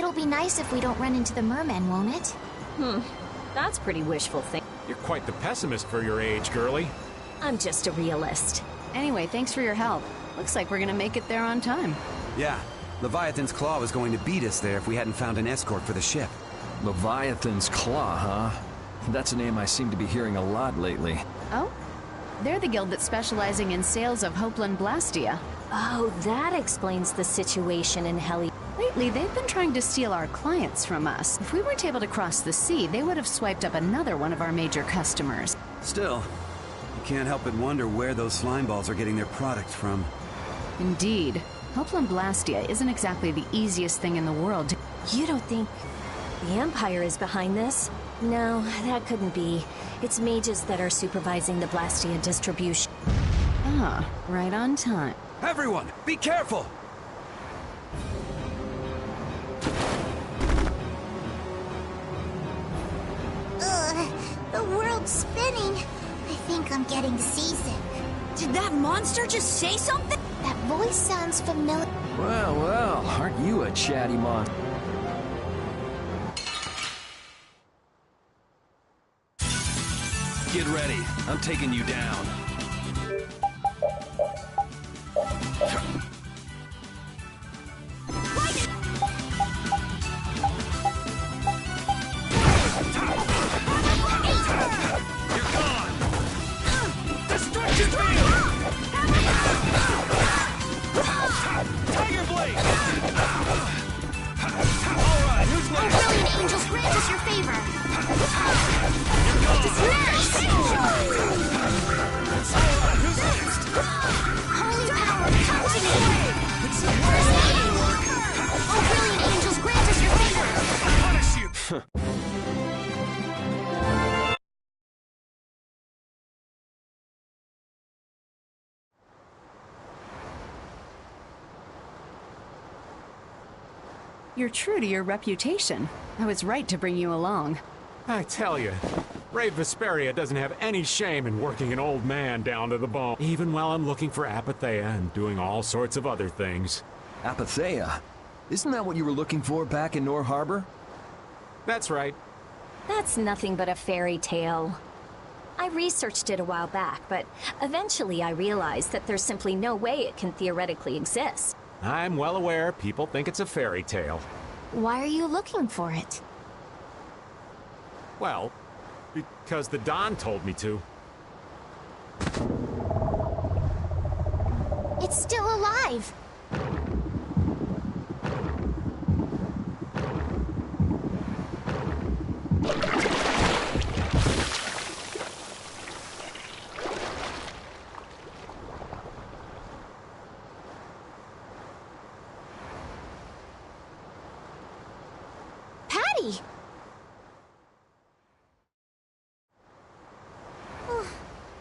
It'll be nice if we don't run into the mermen, won't it? That's pretty wishful thinking. You're quite the pessimist for your age, girlie. I'm just a realist. Anyway, thanks for your help. Looks like we're gonna make it there on time. Yeah, Leviathan's Claw was going to beat us there if we hadn't found an escort for the ship. Leviathan's Claw, huh? That's a name I seem to be hearing a lot lately. Oh? They're the guild that's specializing in sales of Hopeland Blastia. Oh, that explains the situation in Heli. Lately, they've been trying to steal our clients from us. If we weren't able to cross the sea, they would have swiped up another one of our major customers. Still, you can't help but wonder where those slime balls are getting their product from. Indeed. Hopeland Blastia isn't exactly the easiest thing in the world to... You don't think the Empire is behind this? No, that couldn't be. It's mages that are supervising the Blastia distribution. Ah, right on time. Everyone, be careful! Ugh, the world's spinning. I think I'm getting seasick. Did that monster just say something? That voice sounds familiar. Well, aren't you a chatty monster? Get ready. I'm taking you down. You're gone! Destruction field! Tiger blade! Alright, who's next? Oh, brilliant angels, grant us your favor! Dismiss! Alright, who's next? Holy power, come to me! Oh, brilliant angels, grant us your favor! I'll punish you! You're true to your reputation. I was right to bring you along. I tell you, Brave Vesperia doesn't have any shame in working an old man down to the bone, even while I'm looking for Apatheia and doing all sorts of other things. Apatheia? Isn't that what you were looking for back in Nor Harbor? That's right. That's nothing but a fairy tale. I researched it a while back, but eventually I realized that there's simply no way it can theoretically exist. I'm well aware people think it's a fairy tale. Why are you looking for it? Well, because the Don told me to. It's still alive! Patty!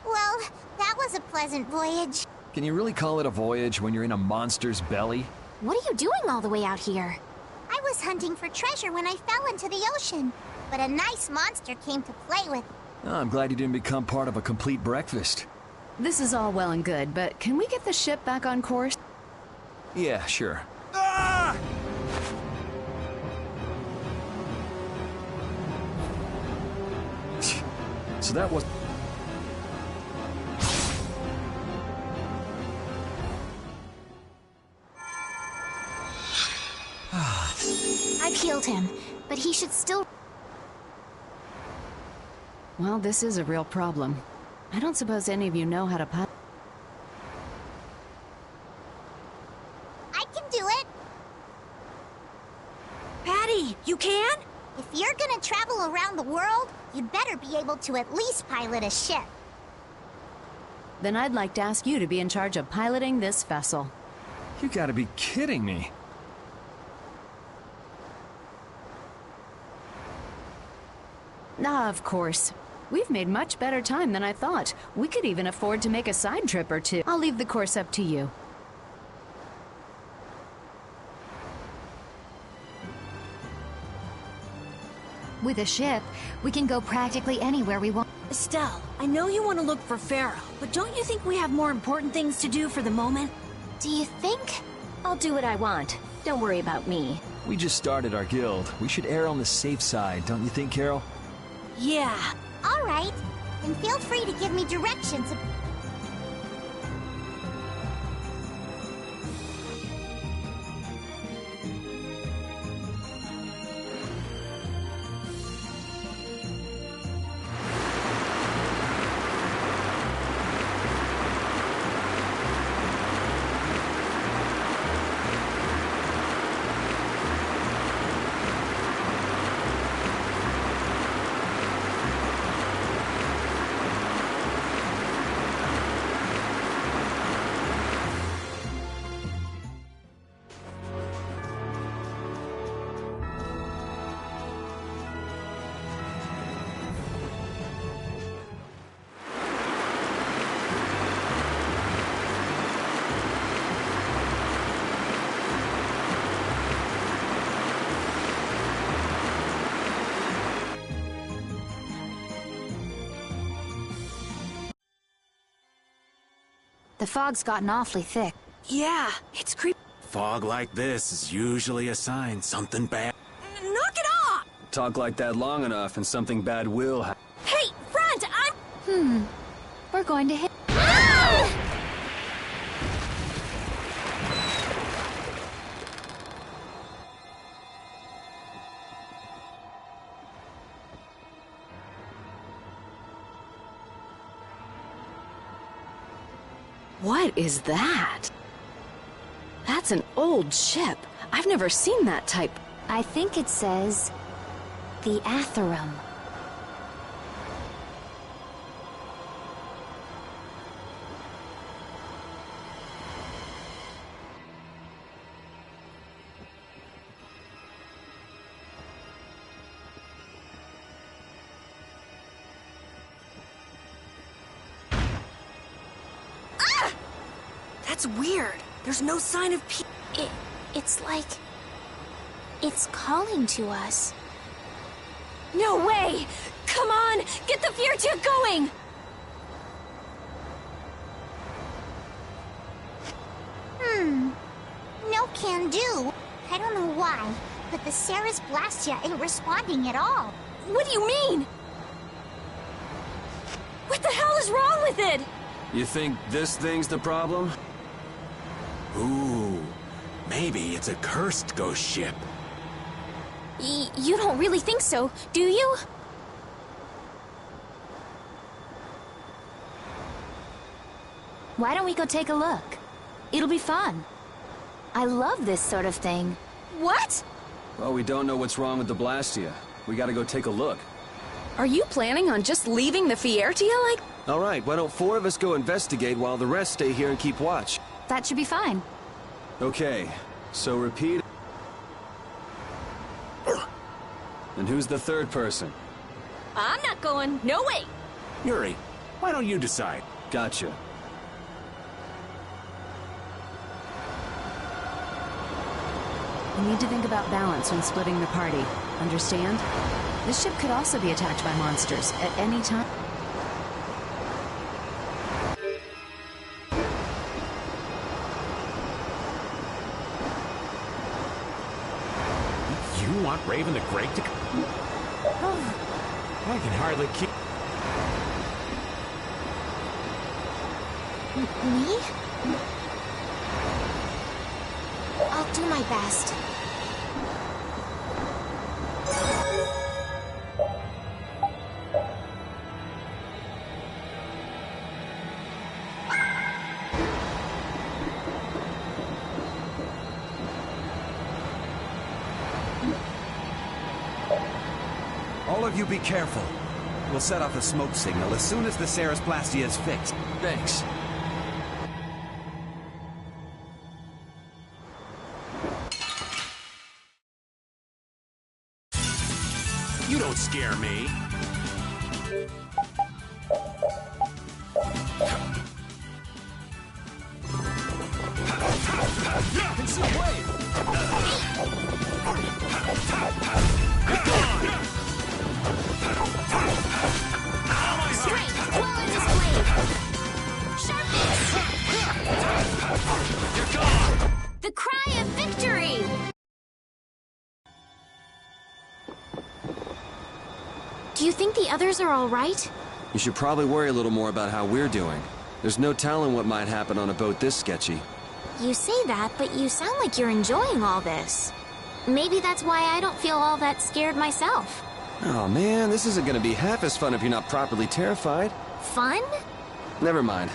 Well, that was a pleasant voyage. Can you really call it a voyage when you're in a monster's belly? What are you doing all the way out here? I was hunting for treasure when I fell into the ocean, but a nice monster came to play with. Oh, I'm glad you didn't become part of a complete breakfast. This is all well and good, but can we get the ship back on course? Yeah, sure. Ah! So that was... I've healed him, but he should still... Well, this is a real problem. I don't suppose any of you know how to pilot. I can do it! Patty, you can? If you're gonna travel around the world, you'd better be able to at least pilot a ship. Then I'd like to ask you to be in charge of piloting this vessel. You gotta be kidding me. Ah, of course. We've made much better time than I thought. We could even afford to make a side trip or two. I'll leave the course up to you. With a ship, we can go practically anywhere we want. Estelle, I know you want to look for Pharaoh, but don't you think we have more important things to do for the moment? Do you think? I'll do what I want. Don't worry about me. We just started our guild. We should err on the safe side, don't you think, Carol? Yeah. All right. Then feel free to give me directions. The fog's gotten awfully thick. Yeah, it's creepy. Fog like this is usually a sign something bad. Knock it off! Talk like that long enough and something bad will happen. Hey, friend, I'm... We're going to hit. What is that? That's an old ship. I've never seen that type. I think it says the Atherum. That's weird. There's no sign of peace. It's like... it's calling to us. No way! Come on! Get the Fiertia going! No can do. I don't know why, but the Ceres Blastia ain't responding at all. What do you mean? What the hell is wrong with it? You think this thing's the problem? Ooh, maybe it's a cursed ghost ship. You don't really think so, do you? Why don't we go take a look? It'll be fun. I love this sort of thing. What? Well, we don't know what's wrong with the Blastia. We gotta go take a look. Are you planning on just leaving the Fiertia like... All right, why don't 4 of us go investigate while the rest stay here and keep watch? That should be fine. Okay, so repeat. And who's the third person? I'm not going. No way. Yuri, why don't you decide? Gotcha. We need to think about balance when splitting the party. Understand? This ship could also be attacked by monsters at any time. You want Raven the Great to... I can hardly keep... Me? I'll do my best. All of you be careful. We'll set off a smoke signal as soon as the Ceres Blastia is fixed. Thanks. You don't scare me. Consume wave! Strength, dwell in this blade. Sharpness. The cry of victory! Do you think the others are all right? You should probably worry a little more about how we're doing. There's no telling what might happen on a boat this sketchy. You say that, but you sound like you're enjoying all this. Maybe that's why I don't feel all that scared myself. Oh man, this isn't gonna be half as fun if you're not properly terrified. Fun? Never mind.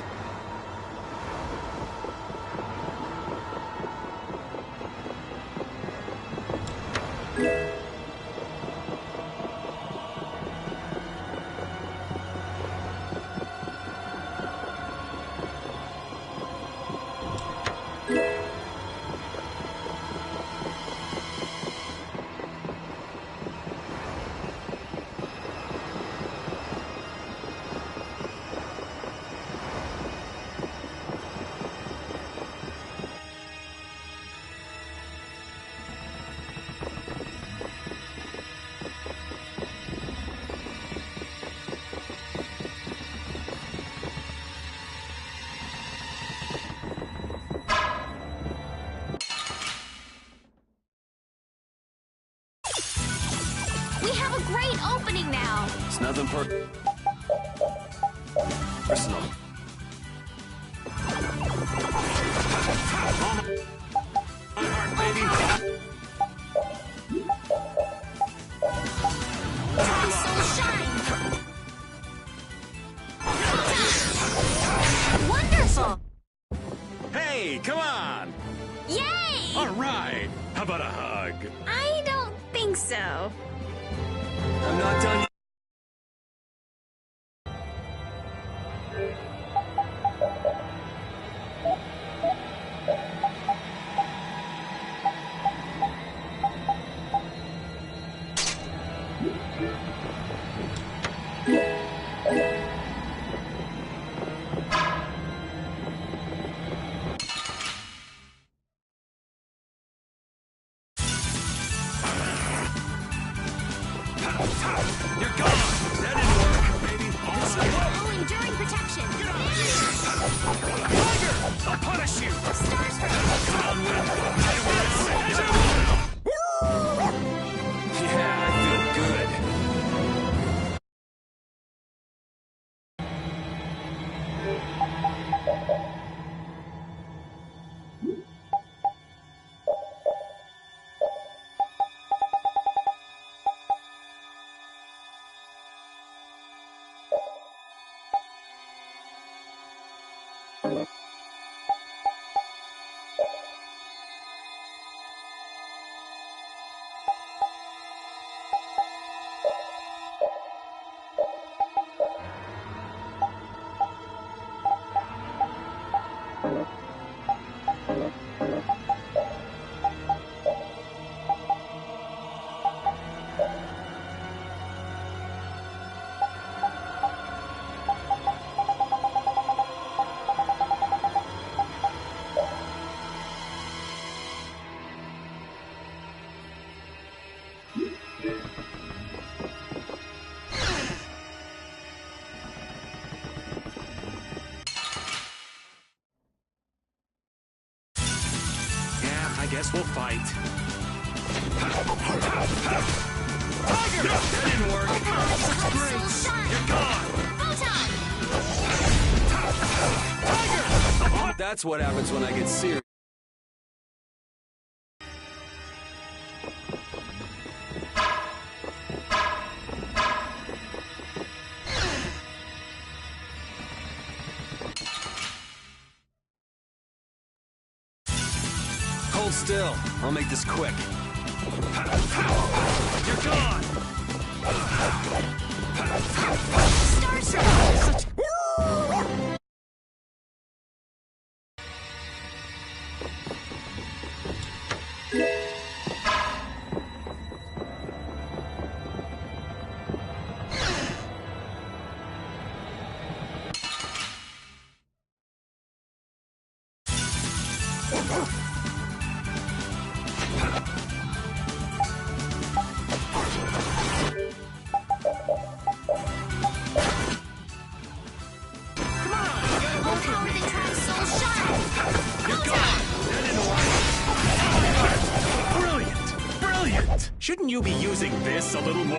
We have a great opening now! It's nothing personal. Wonderful! Hey, come on! Yay! All right! How about a hug? I don't think so. I'm not done yet. You're gone! That didn't work, baby. Oh, enduring protection. Tiger! I'll punish you! Stars for Come on, Will. Yeah, I feel good. I guess we'll fight. Tiger! That didn't work. Great. You're gone. Photon! Tiger! That's what happens when I get serious. Hold still. I'll make this quick. You're gone. Stars Shouldn't you be using this a little more?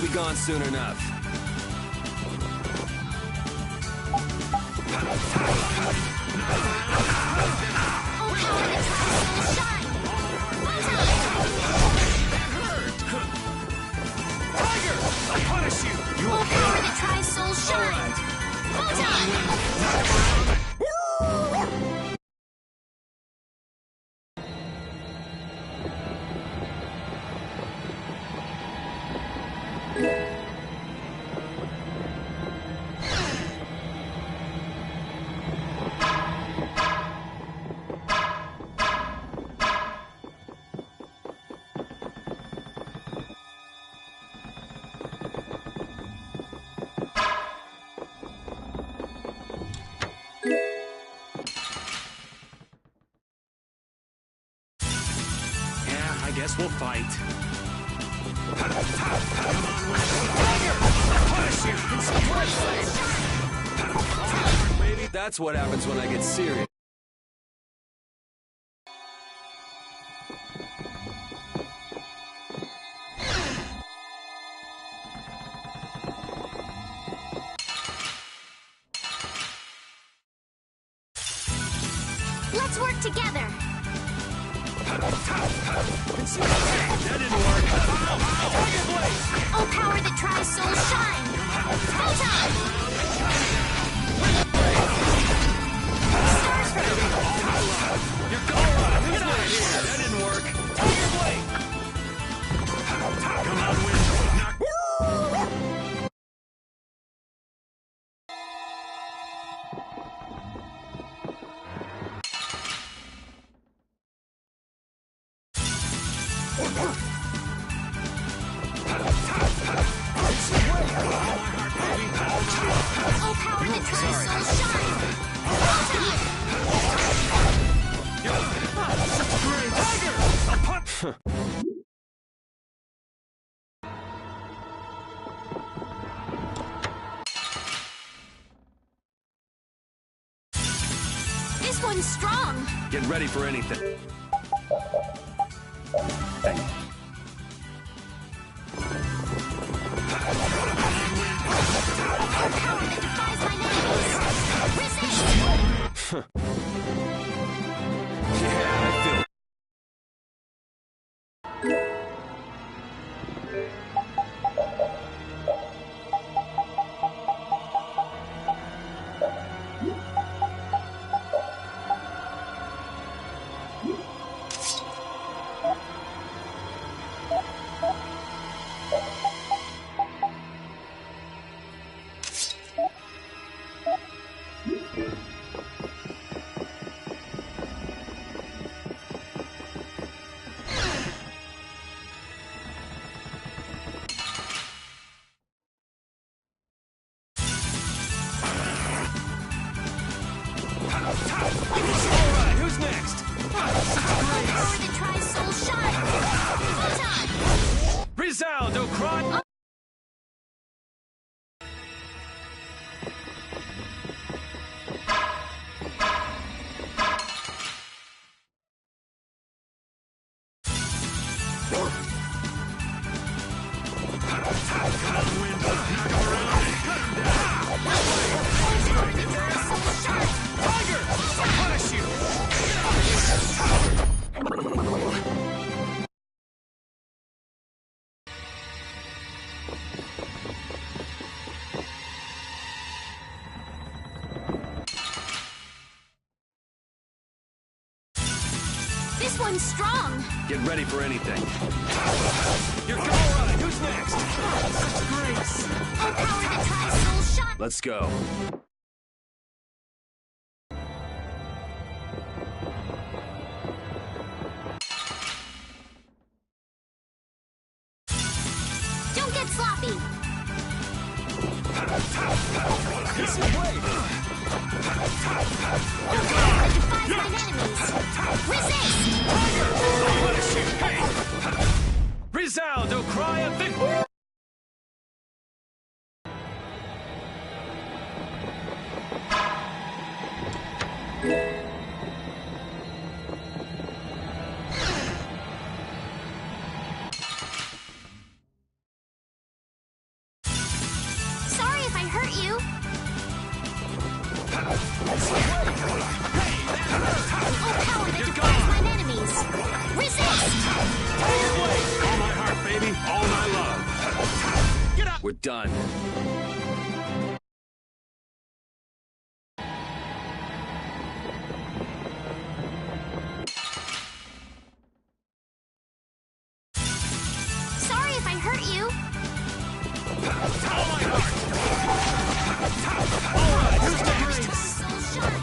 be gone soon enough. I guess we'll fight. Maybe that's what happens when I get serious. Let's work together. That didn't work. Tiger Blade! Oh, power that tries, soul shine! Photon! Stars from You're going right. Get out of here. That didn't work. Tiger Blade! Come on, wind. Oh, power that tries, soul shine! This one's strong! Get ready for anything. Power that defies my enemies! Resist! Yeah, I feel. Alright, who's next? Power that tries, soul shine! Photon! Resound, O cry! This one's strong! Get ready for anything. You're going right. Who's next? Grace! Oh, power that tries, soul shine! Let's go. Don't get sloppy! This is Blade. Oh, power that defies my enemies! Resist! Resound, O cry of victory! power that defines my enemies! Resist! All my heart, baby. All my love. Get up! We're done. Sorry if I hurt you. All my heart. All right, who's next? Soul shine.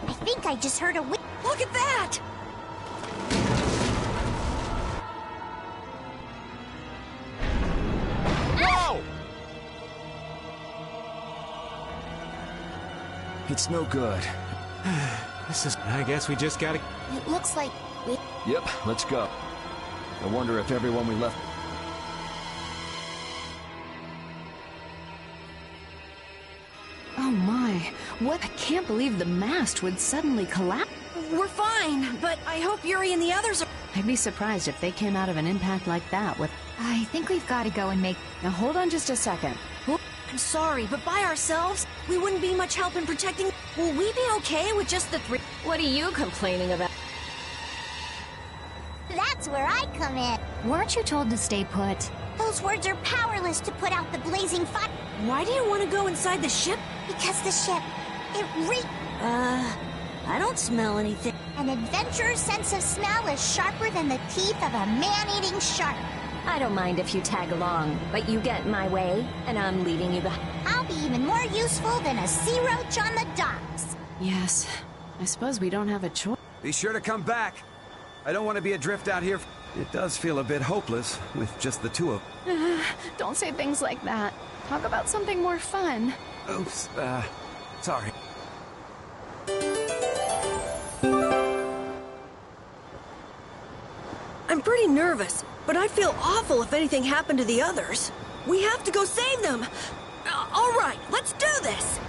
I think I just heard a whi- Look at that! Whoa! It's no good. I guess we just gotta... It looks like we... Yep, let's go. I wonder if everyone we left... Oh my, what? I can't believe the mast would suddenly collapse. We're fine, but I hope Yuri and the others are... I'd be surprised if they came out of an impact like that with... I think we've got to go and make... Now hold on just a second. I'm sorry, but by ourselves, we wouldn't be much help in protecting... Will we be okay with just the three? What are you complaining about? That's where I come in. Weren't you told to stay put? Those words are powerless to put out the blazing fire. Why do you want to go inside the ship? Because the ship, it reeks. I don't smell anything. An adventurer's sense of smell is sharper than the teeth of a man-eating shark. I don't mind if you tag along, but you get in my way, and I'm leaving you behind. I'll be even more useful than a sea roach on the docks. Yes, I suppose we don't have a choice. Be sure to come back. I don't want to be adrift out here. It does feel a bit hopeless with just the two of... Don't say things like that. Talk about something more fun. Oops, sorry. I'm pretty nervous, but I'd feel awful if anything happened to the others. We have to go save them. All right, let's do this.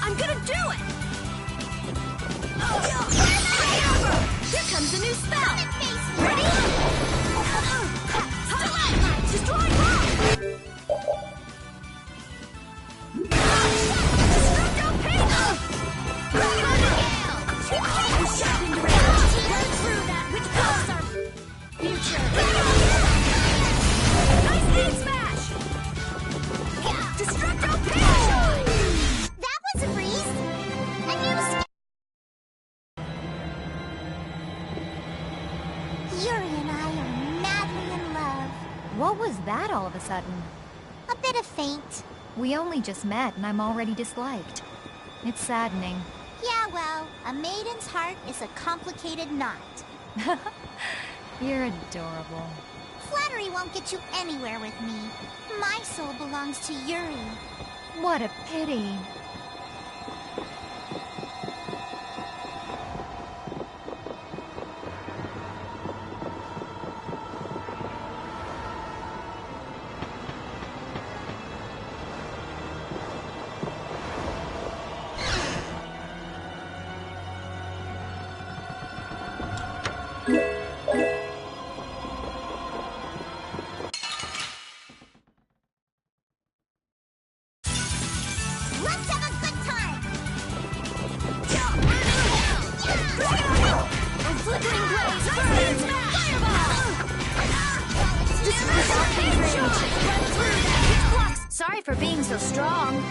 I'm gonna do it! Here comes a new spell! Ready? Destroy rock! Destructo Payload! Burn through that which blocks our future! Nice aim smash! Destructo Payload! That was a breeze. And you... Yuri and I are madly in love. What was that all of a sudden? A bit of faint. We only just met and I'm already disliked. It's saddening. Yeah, well, a maiden's heart is a complicated knot. You're adorable. Flattery won't get you anywhere with me. My soul belongs to Yuri. What a pity. Let's have a good time! A flickering blaze burns! Fireball! This is without rage. Run through that pitch blocks! Sorry for being so strong.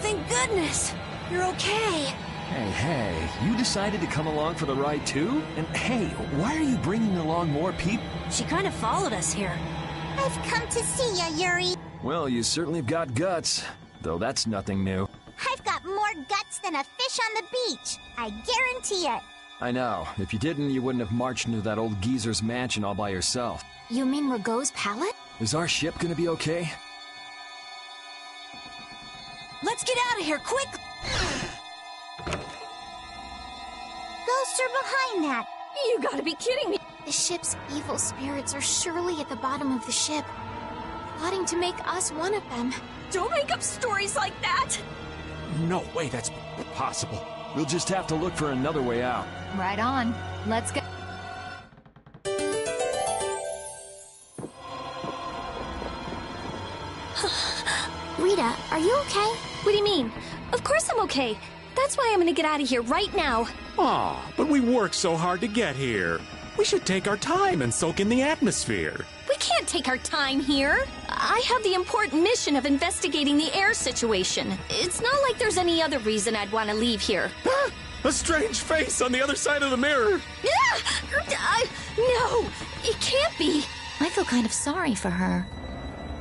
Thank goodness! You're okay. Hey, you decided to come along for the ride too? And hey, why are you bringing along more people? She kind of followed us here. I've come to see ya, Yuri. Well, you certainly have got guts, though that's nothing new. I've got more guts than a fish on the beach. I guarantee it. I know. If you didn't, you wouldn't have marched into that old geezer's mansion all by yourself. You mean Rago's pallet? Is our ship gonna be okay? Let's get out of here, quick! Ghosts are behind that. You gotta be kidding me! The ship's evil spirits are surely at the bottom of the ship, plotting to make us one of them. Don't make up stories like that! No way that's possible. We'll just have to look for another way out. Right on. Let's go. Rita, are you okay? What do you mean? Of course I'm okay. That's why I'm gonna get out of here right now. Aw, but we worked so hard to get here. We should take our time and soak in the atmosphere. We can't take our time here. I have the important mission of investigating the air situation. It's not like there's any other reason I'd want to leave here. A strange face on the other side of the mirror. No, it can't be. I feel kind of sorry for her.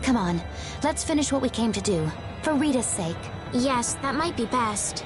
Come on, let's finish what we came to do. For Rita's sake. Yes, that might be best.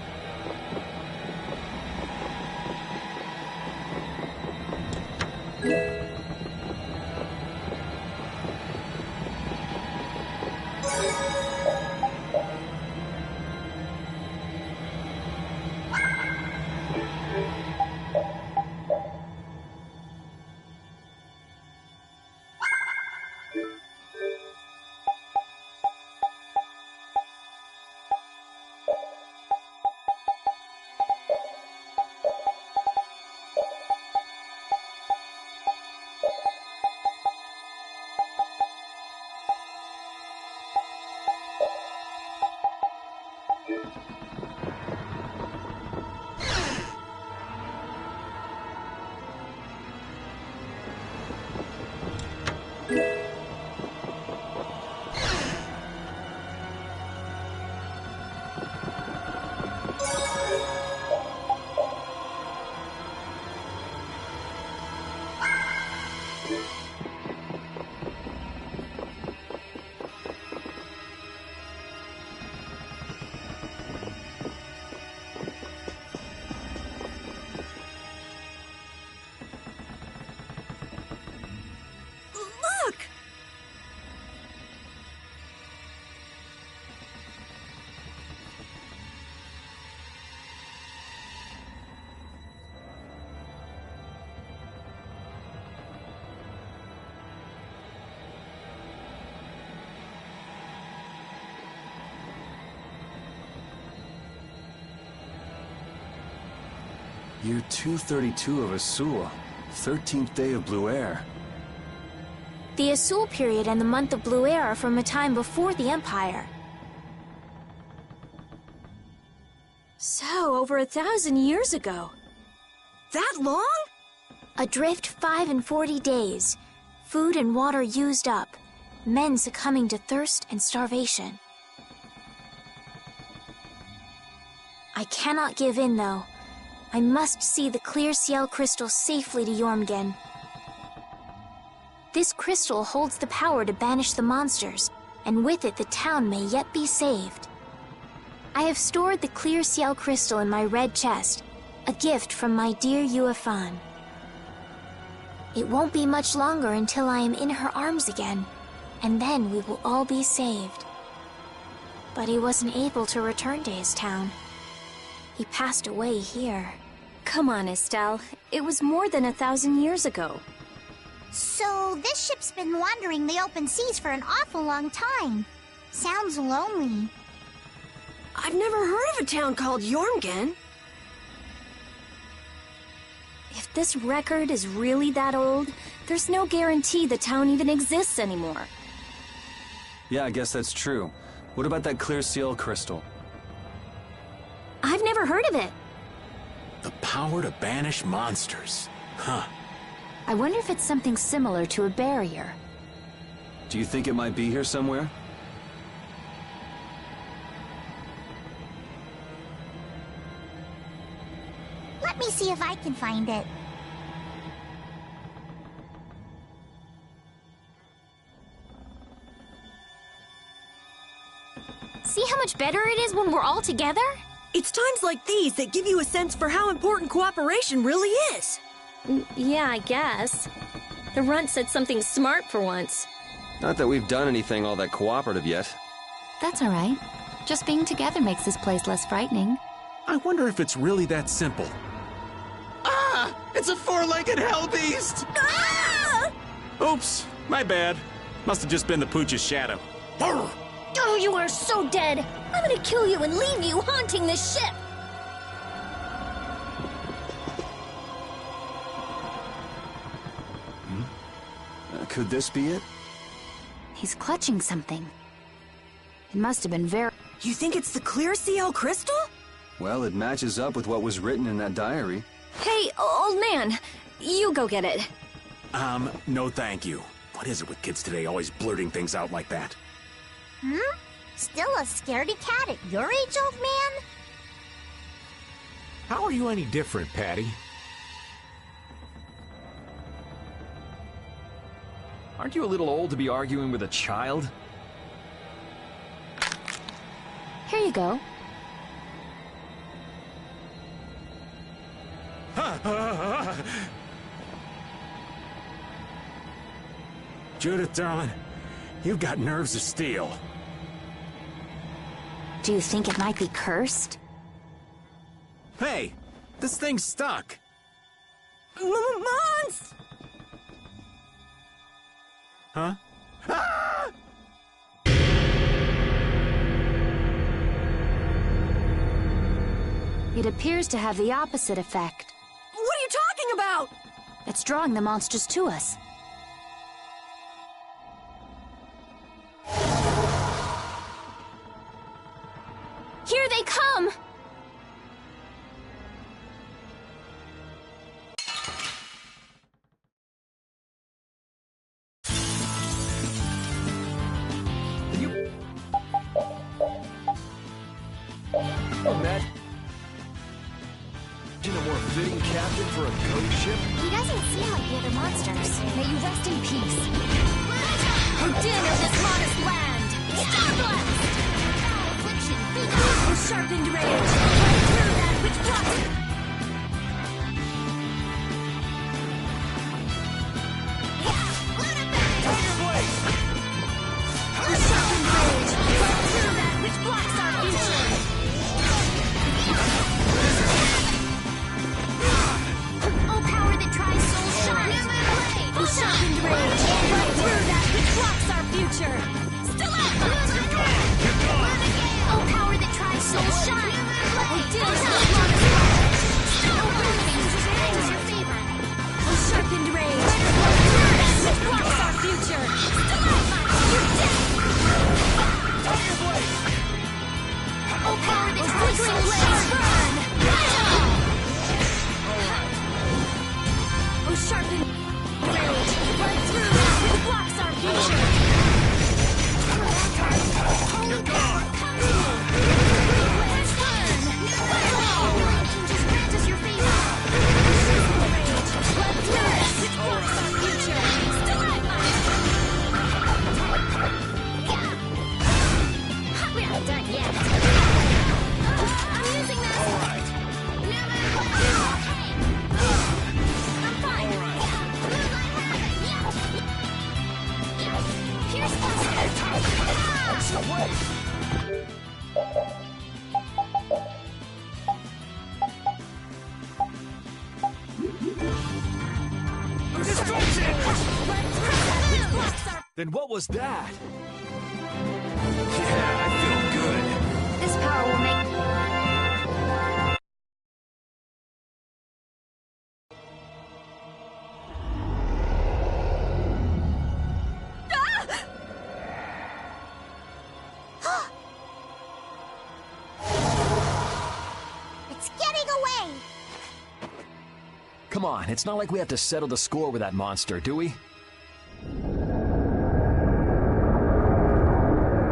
Year 232 of Asul, 13th day of Blue Air. The Asul period and the month of Blue Air are from a time before the Empire. So, over 1,000 years ago. That long? Adrift 5 and 40 days. Food and water used up. Men succumbing to thirst and starvation. I cannot give in, though. I must see the clear Ciel crystal safely to Jormungand. This crystal holds the power to banish the monsters, and with it the town may yet be saved. I have stored the clear Ciel crystal in my red chest, a gift from my dear Yuefan. It won't be much longer until I am in her arms again, and then we will all be saved. But he wasn't able to return to his town. He passed away here. Come on, Estelle. It was more than 1,000 years ago. So this ship's been wandering the open seas for an awful long time. Sounds lonely. I've never heard of a town called Jormungand. If this record is really that old, there's no guarantee the town even exists anymore. Yeah, I guess that's true. What about that clear Ciel crystal? I've never heard of it. The power to banish monsters. Huh. I wonder if it's something similar to a barrier. Do you think it might be here somewhere? Let me see if I can find it. See how much better it is when we're all together? It's times like these that give you a sense for how important cooperation really is. Yeah, I guess. The runt said something smart for once. Not that we've done anything all that cooperative yet. That's all right. Just being together makes this place less frightening. I wonder if it's really that simple. Ah! It's a four-legged hell beast! Ah! Oops, my bad. Must have just been the pooch's shadow. Oh, you are so dead! I'm gonna kill you and leave you haunting this ship! Could this be it? He's clutching something. It must have been very... You think it's the clear Ciel crystal? Well, it matches up with what was written in that diary. Hey, old man, you go get it. No thank you. What is it with kids today always blurting things out like that? Still a scaredy cat at your age, old man? How are you any different, Patty? Aren't you a little old to be arguing with a child? Here you go. Judith, darling, you've got nerves of steel. Do you think it might be cursed? Hey, this thing's stuck. Mons! Huh? Ah! It appears to have the opposite effect. What are you talking about? It's drawing the monsters to us. Here they come! Imagine a more fitting captain for a ghost ship? He doesn't seem like the other monsters. May you rest in peace. Who did of this modest land? Star Blast! Affliction, be gone! Sharpened rage! Right through that which blocks... Sharpened rage! Right through that which blocks our future! Oh, power that tries soul shine! Sharpened rage! Right through that which blocks our future! Oh, power that tries soul shine! Did not want us Then what was that? Yeah, I feel good. This power will make... It's getting away! Come on, it's not like we have to settle the score with that monster, do we?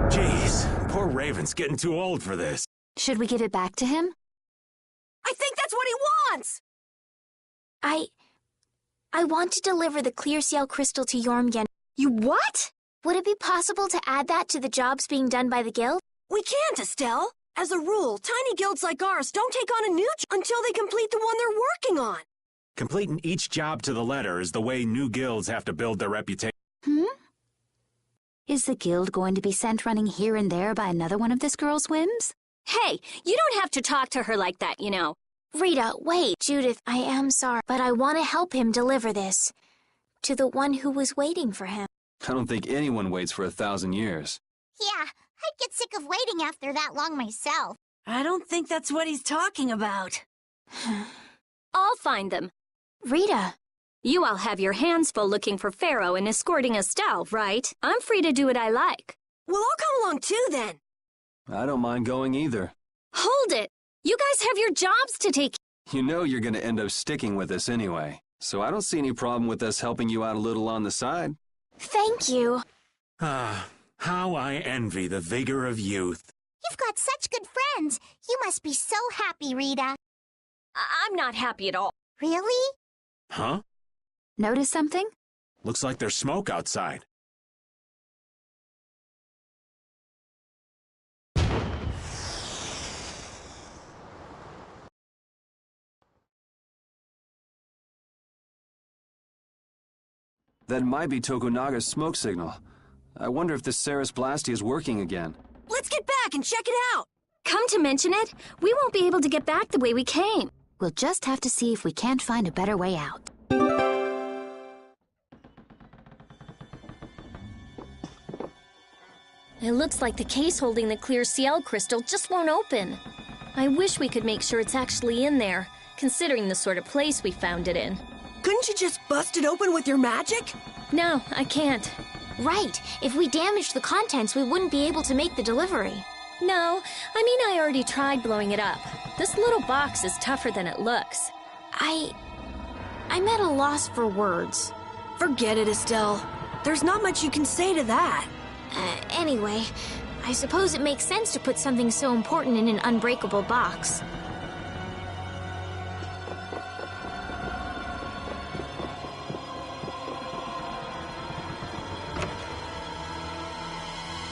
Jeez, poor Raven's getting too old for this. Should we give it back to him? I think that's what he wants! I want to deliver the clear ciel crystal to Jormgen. You what? Would it be possible to add that to the jobs being done by the guild? We can't, Estelle. As a rule, tiny guilds like ours don't take on a new until they complete the one they're working on. Completing each job to the letter is the way new guilds have to build their reputation. Is the guild going to be sent running here and there by another one of this girl's whims? Hey, you don't have to talk to her like that, you know. Rita, wait. Judith, I am sorry, but I want to help him deliver this to the one who was waiting for him. I don't think anyone waits for 1,000 years. Yeah, I'd get sick of waiting after that long myself. I don't think that's what he's talking about. I'll find them. Rita. You all have your hands full looking for Pharaoh and escorting Estelle, right? I'm free to do what I like. Well, I'll come along too, then. I don't mind going either. Hold it! You guys have your jobs to take. You know you're going to end up sticking with us anyway, so I don't see any problem with us helping you out a little on the side. Thank you. Ah, how I envy the vigor of youth. You've got such good friends. You must be so happy, Rita. I'm not happy at all. Really? Huh? Notice something? Looks like there's smoke outside. That might be Tokunaga's smoke signal. I wonder if the Ceres Blasty is working again. Let's get back and check it out. Come to mention it, we won't be able to get back the way we came. We'll just have to see if we can't find a better way out. It looks like the case holding the clear ciel crystal just won't open. I wish we could make sure it's actually in there, considering the sort of place we found it in. Couldn't you just bust it open with your magic? No, I can't. Right. If we damaged the contents, we wouldn't be able to make the delivery. No, I mean I already tried blowing it up. This little box is tougher than it looks. I'm at a loss for words. Forget it, Estelle. There's not much you can say to that. Anyway, I suppose it makes sense to put something so important in an unbreakable box.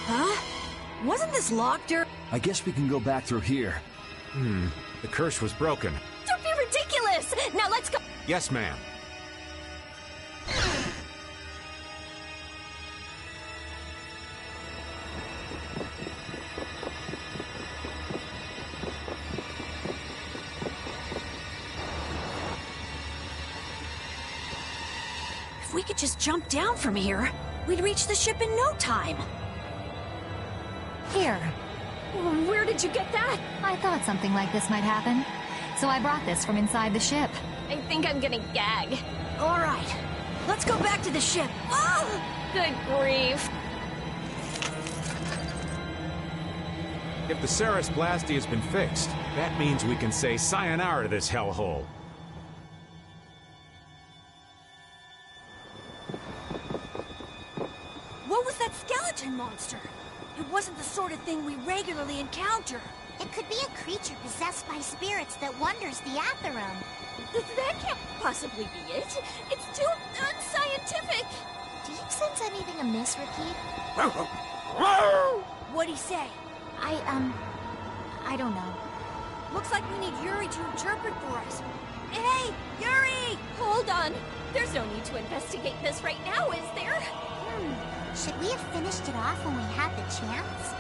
Huh? Wasn't this locked or... I guess we can go back through here. The curse was broken. Don't be ridiculous! Now let's go! Yes, ma'am. If we could just jump down from here, we'd reach the ship in no time. Here. Where did you get that? I thought something like this might happen. So I brought this from inside the ship. I think I'm gonna gag. All right, let's go back to the ship. Oh! Good grief. If the Ceres Blasty has been fixed, that means we can say sayonara to this hellhole. What was that skeleton monster? It wasn't the sort of thing we regularly encounter. It could be a creature possessed by spirits that wanders the Atherum. That can't possibly be it. It's too unscientific. Do you sense anything amiss, Ricky? What'd he say? I don't know. Looks like we need Yuri to interpret for us. Hey, Yuri! Hold on. There's no need to investigate this right now, is there? Should we have finished it off when we had the chance?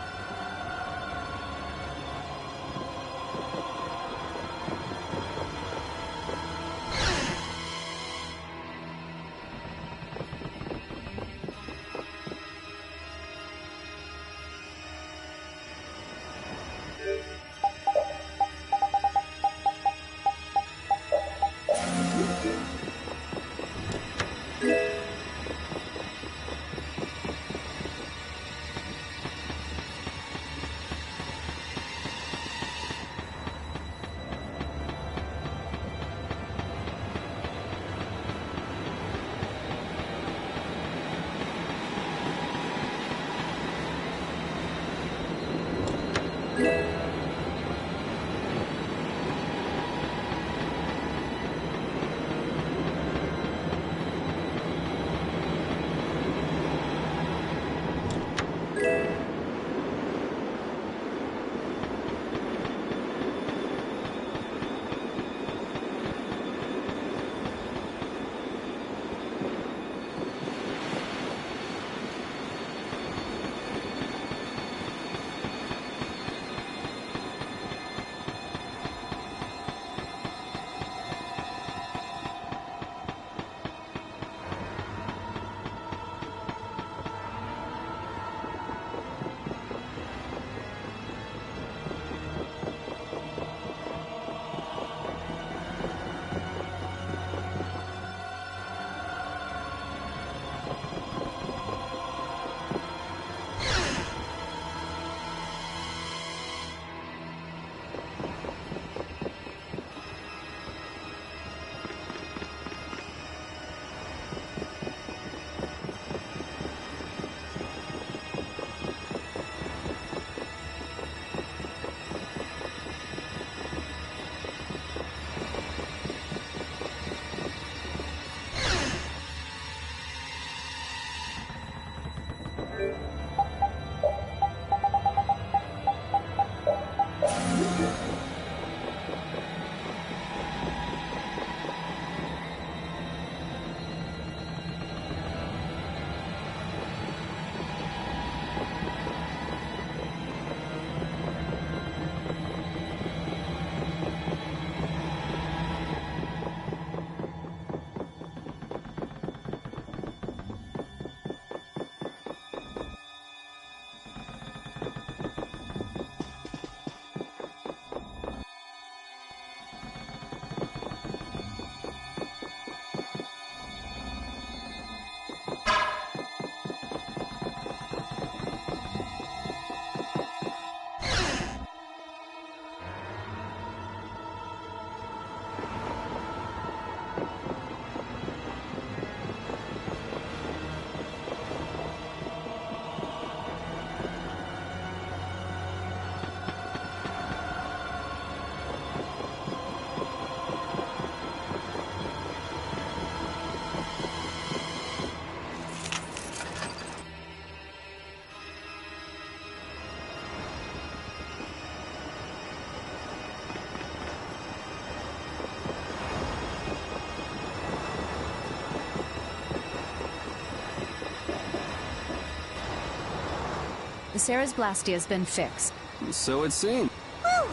The Ceres Blastia has been fixed. So it seems. Whew!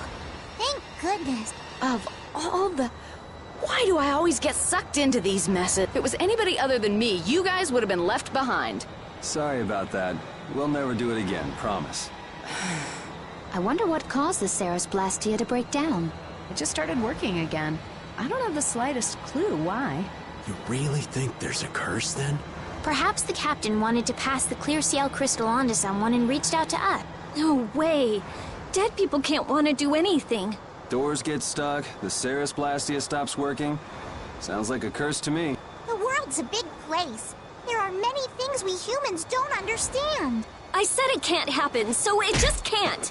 Thank goodness. Of all the... Why do I always get sucked into these messes? If it was anybody other than me, you guys would have been left behind. Sorry about that. We'll never do it again, promise. I wonder what caused the Ceres Blastia to break down. It just started working again. I don't have the slightest clue why. You really think there's a curse then? Perhaps the captain wanted to pass the clear Ciel crystal on to someone and reached out to us. No way. Dead people can't want to do anything. Doors get stuck, the Ceres Blastia stops working. Sounds like a curse to me. The world's a big place. There are many things we humans don't understand. I said it can't happen, so it just can't.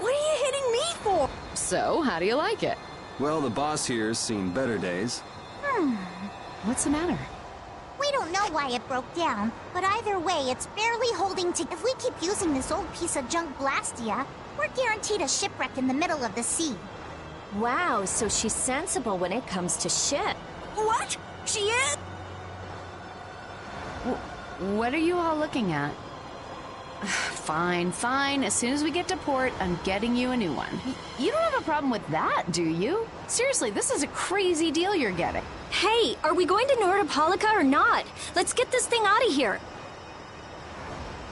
What are you hitting me for? So, how do you like it? Well, the boss here's seen better days. What's the matter? We don't know why it broke down, but either way, it's barely holding to... If we keep using this old piece of junk Blastia, we're guaranteed a shipwreck in the middle of the sea. Wow, so she's sensible when it comes to shit. What? She is? What are you all looking at? Fine, fine. As soon as we get to port, I'm getting you a new one. You don't have a problem with that, do you? Seriously, this is a crazy deal you're getting. Hey, are we going to Nordopolica or not? Let's get this thing out of here.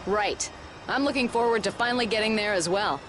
Right. I'm looking forward to finally getting there as well.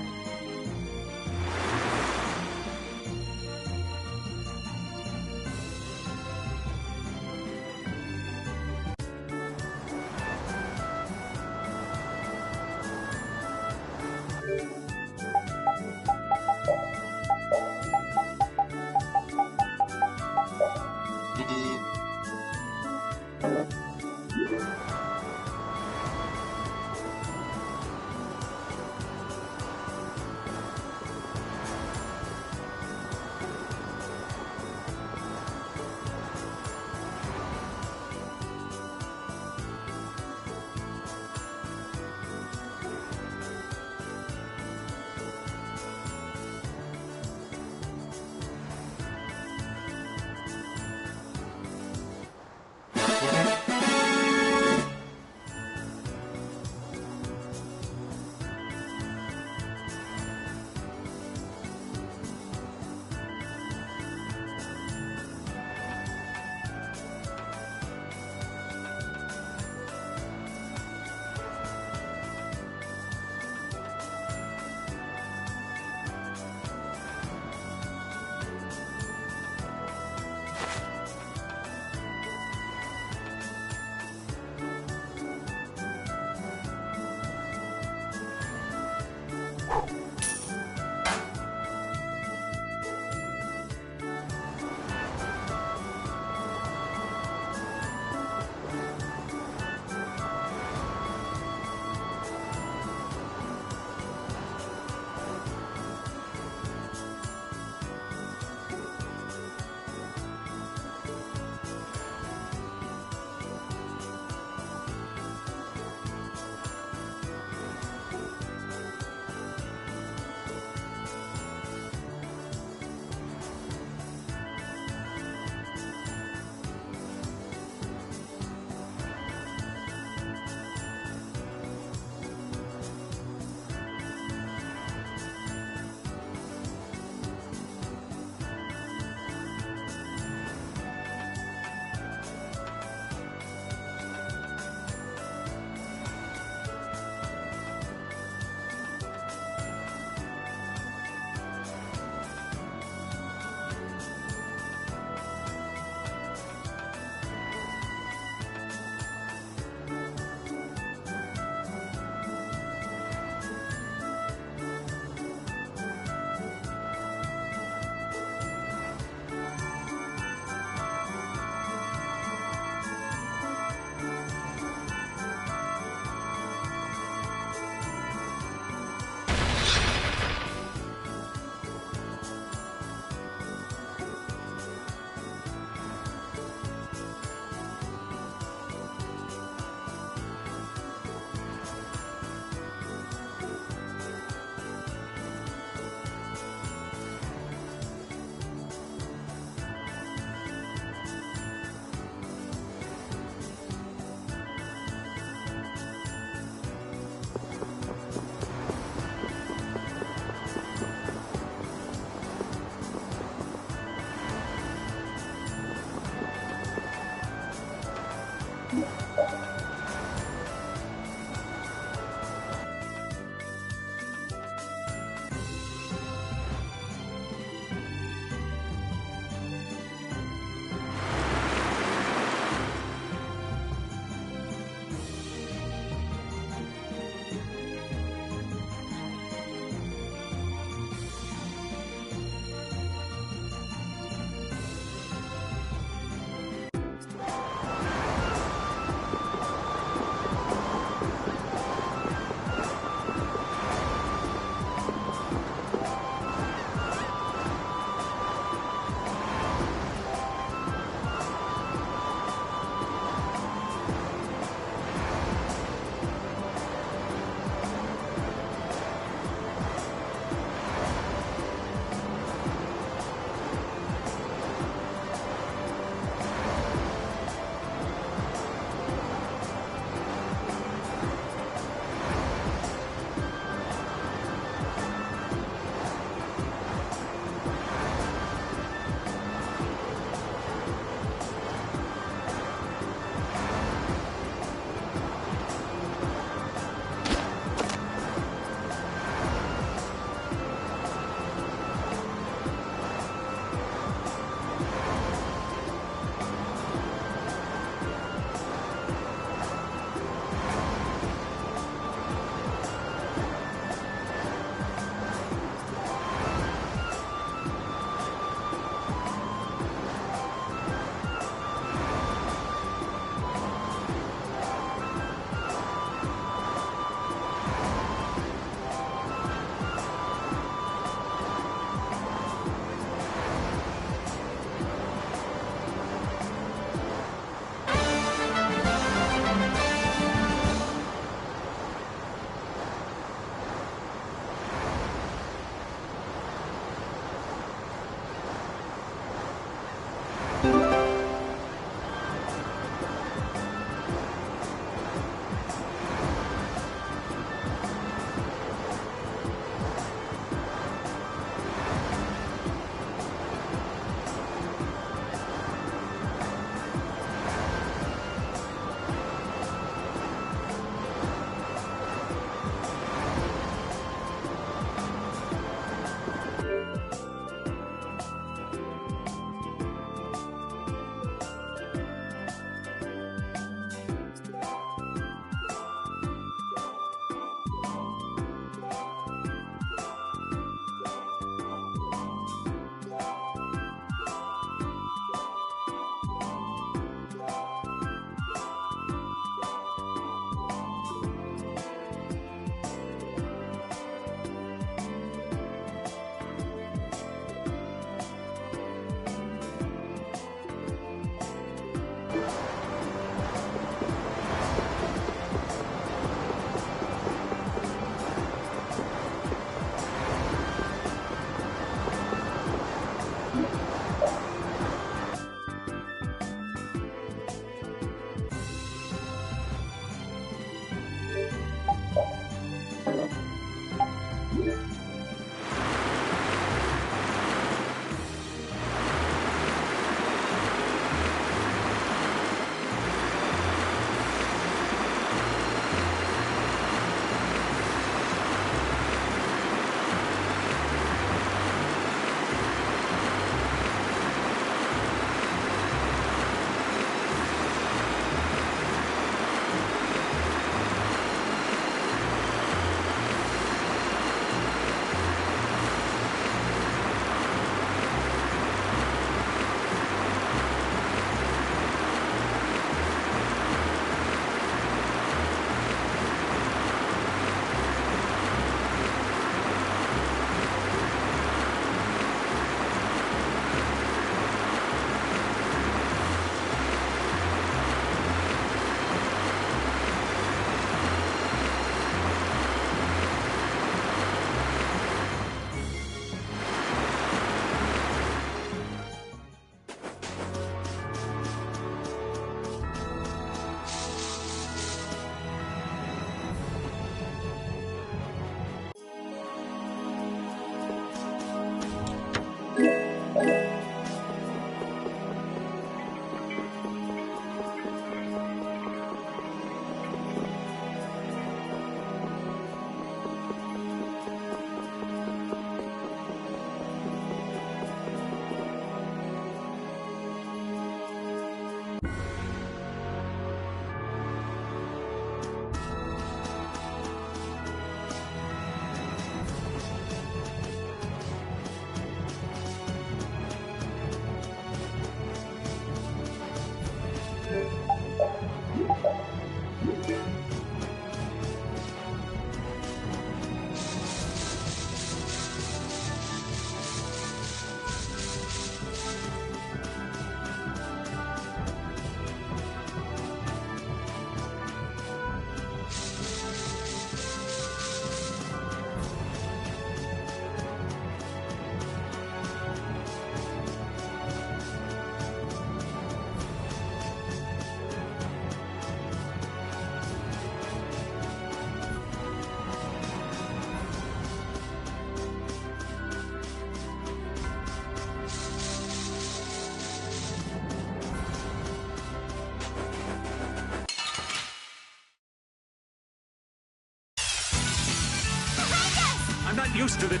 get used to this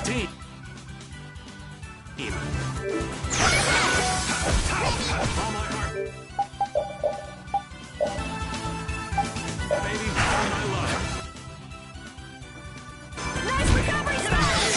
team. All my heart. Baby, all my love. Nice recovery, Smash!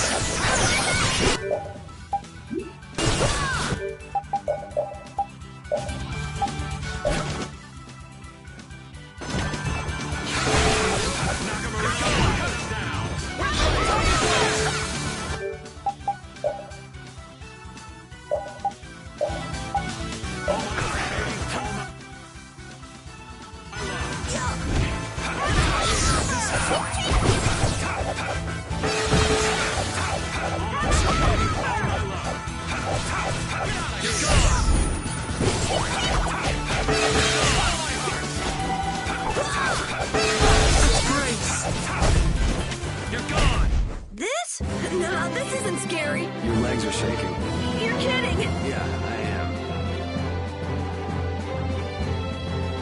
No, this isn't scary. Your legs are shaking. You're kidding. Yeah, I am.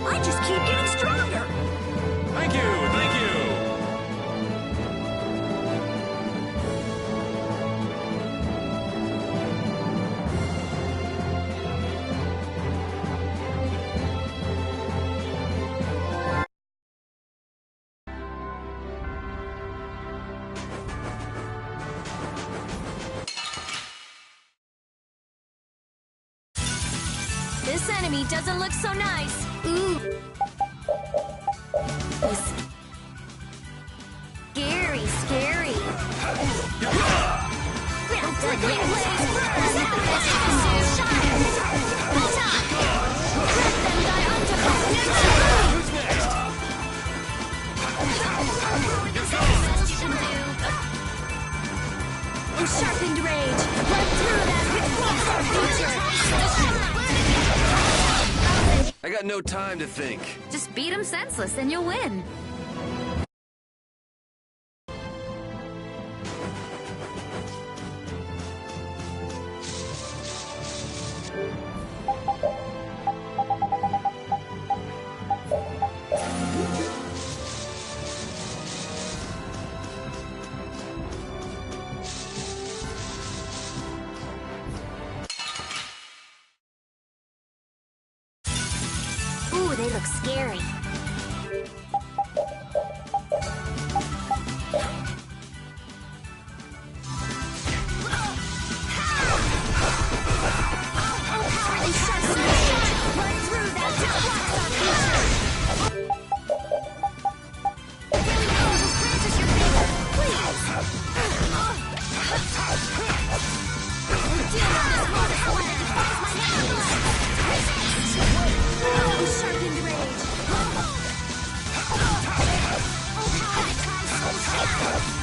I just keep getting stronger. Thank you, thank you. This enemy doesn't look so nice. Ooh. Scary, scary. Sharpened rage. Run through that. I got no time to think. Just beat him senseless and you'll win. Ooh, they look scary. Oh,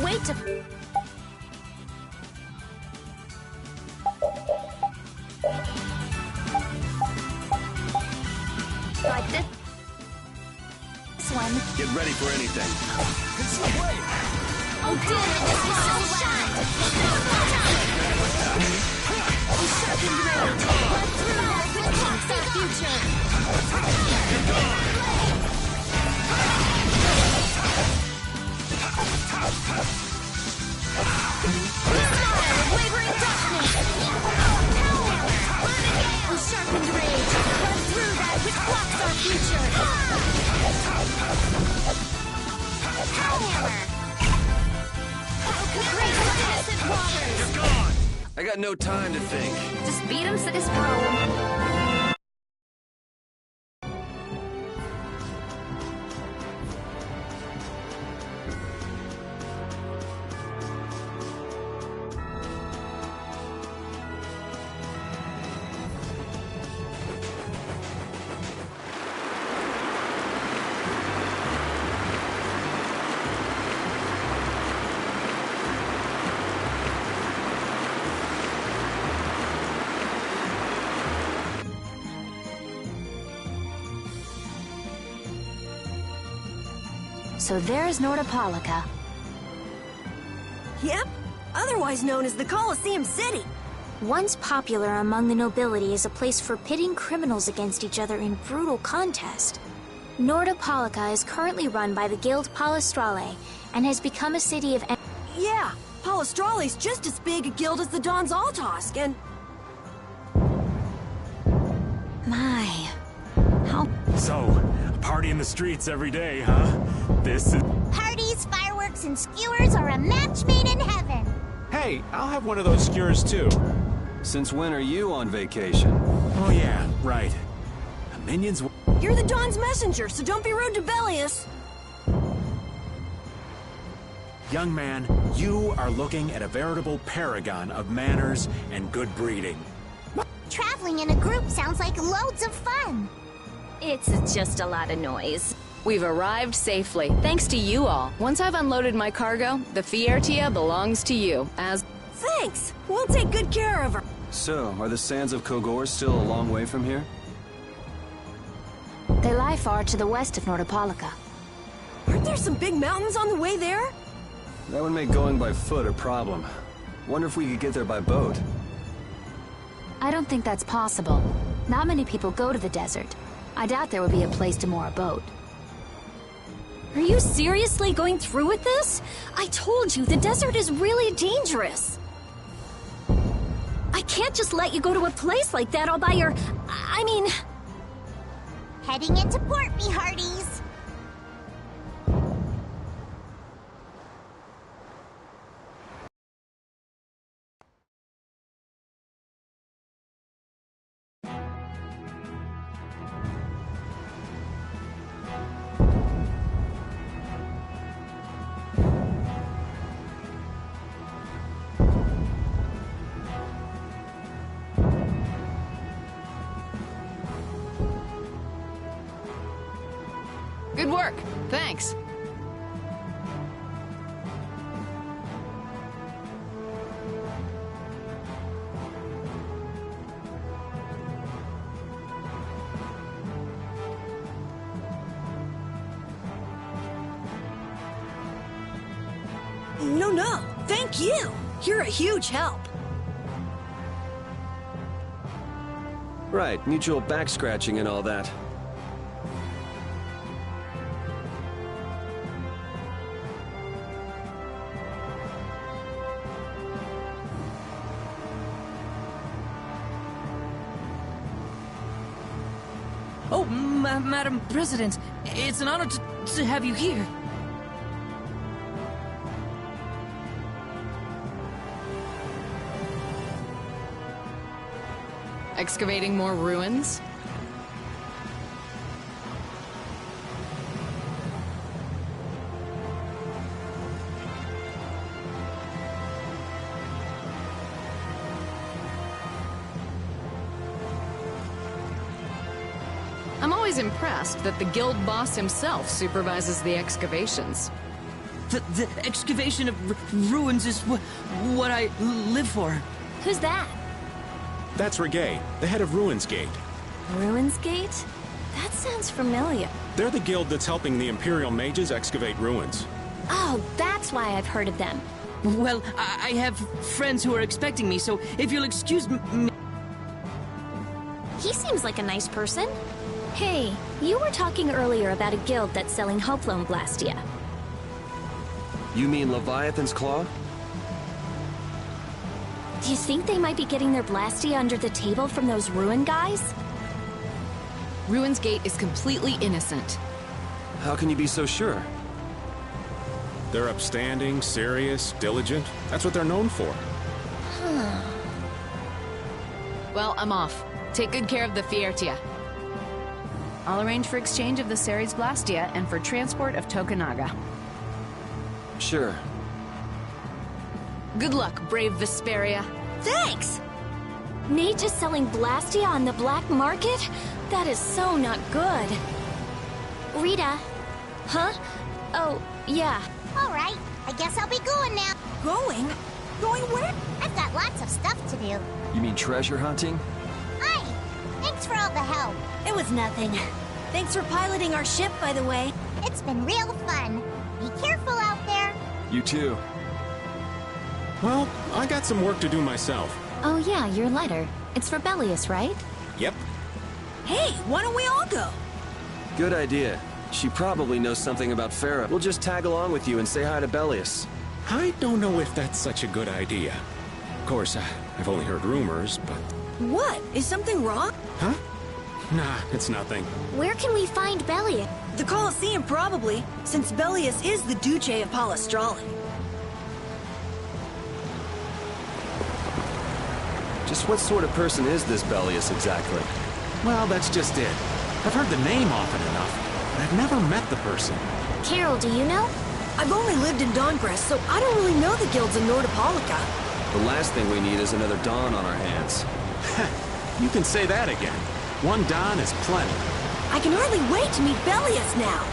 wait to... Like this one. Get ready for anything. Oh, damn it, this is so shot! We sharpened rage! Run through that which blocks our future! You're gone! Smile of wavering darkness! Power! We sharpened rage! Run through that which blocks our future! Power! Great innocent waters! You're gone! I got no time to think. Just beat him to his prone. So there's Nordopolica. Yep, otherwise known as the Colosseum City. Once popular among the nobility as a place for pitting criminals against each other in brutal contest, Nordopolica is currently run by the Guild Palestrale and has become a city of... Yeah, Palestrale's just as big a guild as the Don's Altosk, and... My... how... So, a party in the streets every day, huh? This is... Parties, fireworks, and skewers are a match made in heaven. Hey, I'll have one of those skewers too. Since when are you on vacation? Oh yeah, right. The minions... You're the Don's messenger, so don't be rude to Bellius. Young man, you are looking at a veritable paragon of manners and good breeding. Traveling in a group sounds like loads of fun. It's just a lot of noise. We've arrived safely, thanks to you all. Once I've unloaded my cargo, the Fiertia belongs to you, as... Thanks! We'll take good care of her. So, are the sands of Kogor still a long way from here? They lie far to the west of Nordopolica. Aren't there some big mountains on the way there? That would make going by foot a problem. Wonder if we could get there by boat. I don't think that's possible. Not many people go to the desert. I doubt there would be a place to moor a boat. Are you seriously going through with this? I told you, the desert is really dangerous. I can't just let you go to a place like that all by your... I mean... Heading into port, me hearties. Good work. Thanks. No, thank you. You're a huge help. Right, mutual back scratching and all that. Oh, Madam President, it's an honor to have you here. Excavating more ruins? I'm always impressed that the guild boss himself supervises the excavations. The excavation of ruins is what I live for. Who's that? That's Regay, the head of Ruins Gate. Ruins Gate? That sounds familiar. They're the guild that's helping the Imperial mages excavate ruins. Oh, that's why I've heard of them. Well, I have friends who are expecting me, so if you'll excuse me... He seems like a nice person. Hey, you were talking earlier about a guild that's selling Hoplone Blastia. You mean Leviathan's Claw? Do you think they might be getting their Blastia under the table from those ruin guys? Ruins Gate is completely innocent. How can you be so sure? They're upstanding, serious, diligent. That's what they're known for. Well, I'm off. Take good care of the Fiertia. I'll arrange for exchange of the Ceres Blastia and for transport of Tokunaga. Sure. Good luck, brave Vesperia. Thanks! Mages selling Blastia on the black market? That is so not good. Rita. Huh? Oh, yeah. All right, I guess I'll be going now. Going? Going where? I've got lots of stuff to do. You mean treasure hunting? Hi, thanks for all the help. It was nothing. Thanks for piloting our ship, by the way. It's been real fun. Be careful out there. You too. Well, I got some work to do myself. Oh yeah, your letter. It's for Bellius, right? Yep. Hey, why don't we all go? Good idea. She probably knows something about Farah. We'll just tag along with you and say hi to Bellius. I don't know if that's such a good idea. Of course, I've only heard rumors, but... What? Is something wrong? Huh? Nah, it's nothing. Where can we find Bellius? The Colosseum, probably, since Bellius is the Duce of Palestrale. Just what sort of person is this Bellius exactly? Well, that's just it. I've heard the name often enough, but I've never met the person. Carol, do you know? I've only lived in Dawngress, so I don't really know the guilds in Nordopolica. The last thing we need is another Dawn on our hands. You can say that again. One Don is plenty. I can hardly wait to meet Bellius now.